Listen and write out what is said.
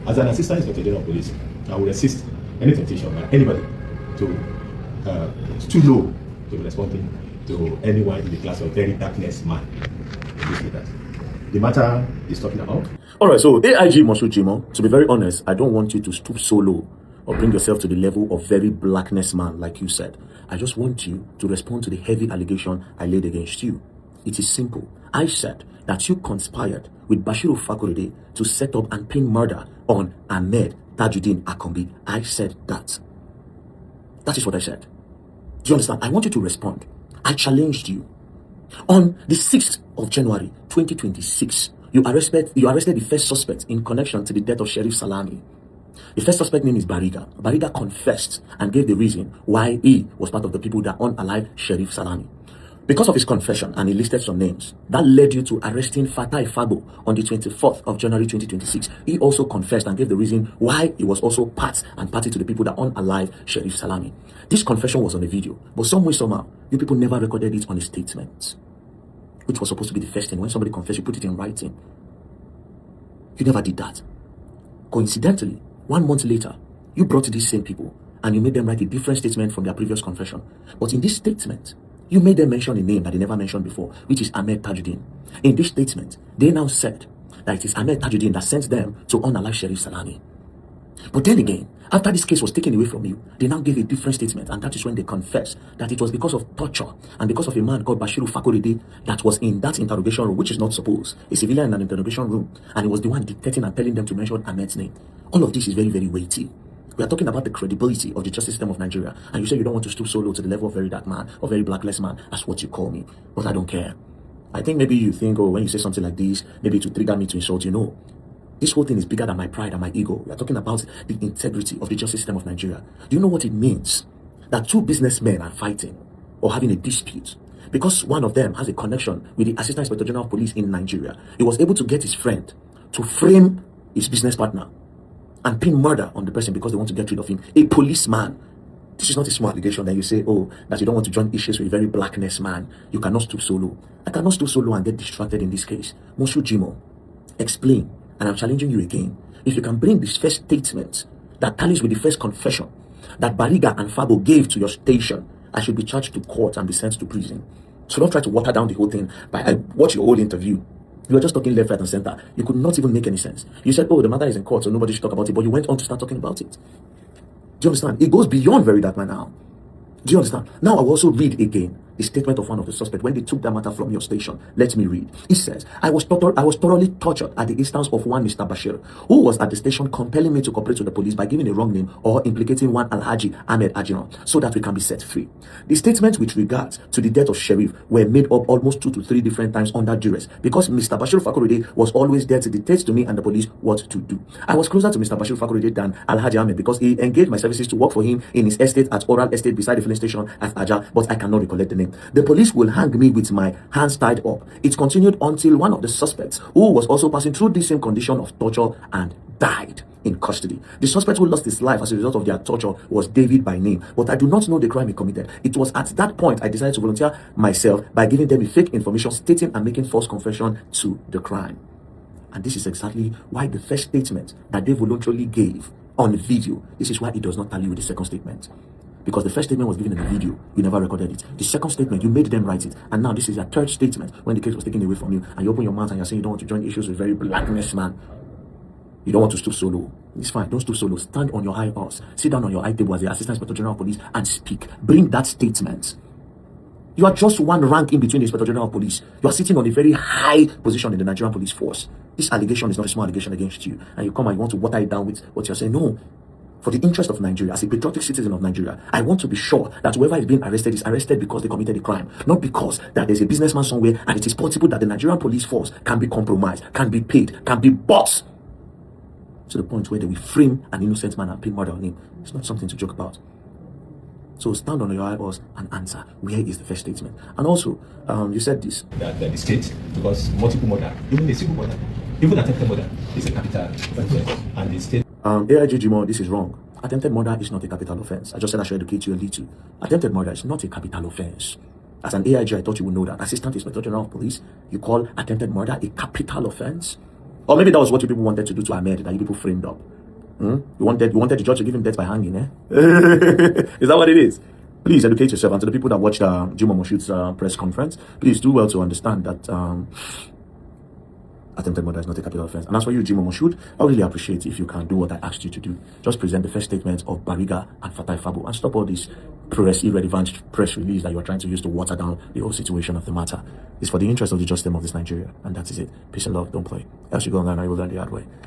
As an assistant inspector general of police, I will resist any temptation by anybody to too low to be responding to anyone in the class of very darkness man. The matter is talking about. Alright, so AIG Moshood Jimo, to be very honest, I don't want you to stoop so low or bring yourself to the level of very blackness man, like you said. I just want you to respond to the heavy allegation I laid against you. It is simple. I said that you conspired with Bashiru Fakorede to set up and pin murder on Ahmed Tajuddin Akombi. I said that. That is what I said. Do you understand? I want you to respond. I challenged you. On the 6th of January 2026, you arrested the first suspect in connection to the death of Sheriff Salami. The first suspect name is Bariga. Bariga confessed and gave the reason why he was part of the people that unalived Sheriff Salami. Because of his confession, and he listed some names, that led you to arresting Fatai Fabo on the 24th of January 2026. He also confessed and gave the reason why he was also part and party to the people that unalived Sheriff Salami. This confession was on a video, but some way, somehow, you people never recorded it on a statement, which was supposed to be the first thing. When somebody confessed, you put it in writing. You never did that. Coincidentally, 1 month later, you brought these same people and you made them write a different statement from their previous confession. But in this statement, you made them mention a name that they never mentioned before, which is Ahmed Tajuddin. In this statement, they now said that it is Ahmed Tajuddin that sent them to unalive Sheriff Salami. But then again, after this case was taken away from you, they now gave a different statement, and that is when they confessed that it was because of torture and because of a man called Bashiru Fakorede that was in that interrogation room, which is not supposed, a civilian in an interrogation room, and he was the one dictating and telling them to mention Ahmed's name. All of this is very, very weighty. We are talking about the credibility of the justice system of Nigeria, and you say you don't want to stoop so low to the level of very dark man or very blackless man. That's what you call me, but I don't care. I think maybe you think, oh, when you say something like this, maybe to trigger me to insult you. No. This whole thing is bigger than my pride and my ego. We are talking about the integrity of the justice system of Nigeria. Do you know what it means that two businessmen are fighting or having a dispute because one of them has a connection with the Assistant Inspector General of Police in Nigeria? He was able to get his friend to frame his business partner and pin murder on the person because they want to get rid of him. A policeman. This is not a small allegation that you say, oh, that you don't want to join issues with a very blackness man. You cannot stoop so low. I cannot stoop so low and get distracted in this case. Moshood Jimo, explain. And I'm challenging you again. If you can bring this first statement that tallies with the first confession that Bariga and Fabo gave to your station, I should be charged to court and be sent to prison. So don't try to water down the whole thing. I watched your whole interview. You were just talking left, right, and center. You could not even make any sense. You said, oh, the matter is in court, so nobody should talk about it. But you went on to start talking about it. Do you understand? It goes beyond very dark man now. Do you understand? Now I will also read again the statement of one of the suspects when they took that matter from your station. Let me read. It says, I was thoroughly tortured at the instance of one Mr. Bashir, who was at the station compelling me to cooperate with the police by giving a wrong name or implicating one Alhaji Ahmed Ajiran so that we can be set free. The statements with regards to the death of Sheriff were made up almost 2 to 3 different times under duress because Mr. Bashir Fakorede was always there to dictate to me and the police what to do. I was closer to Mr. Bashir Fakorede than Alhaji Ahmed because he engaged my services to work for him in his estate at Oral Estate beside the filling station at Aja, but I cannot recollect the name. The police will hang me with my hands tied up. It continued until one of the suspects, who was also passing through the same condition of torture and died in custody. The suspect who lost his life as a result of their torture was David by name, but I do not know the crime he committed. It was at that point I decided to volunteer myself by giving them a fake information stating and making false confession to the crime. And this is exactly why the first statement that they voluntarily gave on video, this is why it does not tally with the second statement. Because the first statement was given in the video, you never recorded it. The second statement, you made them write it. And now this is your third statement when the case was taken away from you. And you open your mouth and you're saying you don't want to join issues with very blackness, man. You don't want to stoop so low. It's fine, don't stoop so low. Stand on your high horse. Sit down on your high table as the Assistant Inspector General of Police and speak. Bring that statement. You are just one rank in between the Inspector General of Police. You are sitting on a very high position in the Nigerian Police Force. This allegation is not a small allegation against you. And you come and you want to water it down with what you're saying. No. For the interest of Nigeria, as a patriotic citizen of Nigeria, I want to be sure that whoever is being arrested is arrested because they committed a crime, not because that there's a businessman somewhere and it is possible that the Nigerian police force can be compromised, can be paid, can be bought to the point where they will frame an innocent man and pay murder on him. It's not something to joke about. So stand on your high horse and answer. Where is the first statement? And also, you said this. That the state, because multiple murder, even a single murder, even attempted murder, is a capital offense, and the state. AIG Jimo, this is wrong. Attempted murder is not a capital offense. I just said I should educate you a little. Attempted murder is not a capital offense. As an AIG, I thought you would know that. Assistant Inspector General of Police, you call attempted murder a capital offense? Or maybe that was what you people wanted to do to Ahmed, that you people framed up. You wanted the judge to give him death by hanging, eh? Is that what it is? Please educate yourself. And to the people that watched Jimoh Moshood's press conference, please do well to understand that attempted murder is not a capital offense. And as for you, Jimoh Moshood, I would really appreciate if you can do what I asked you to do. Just present the first statement of BARIGA and fatai fabo and stop all this irrelevant press release that you're trying to use to water down the whole situation of the matter. It's for the interest of the justice of this Nigeria, and that is it. Peace and love, don't play. Else you go online and you will learn the hard way.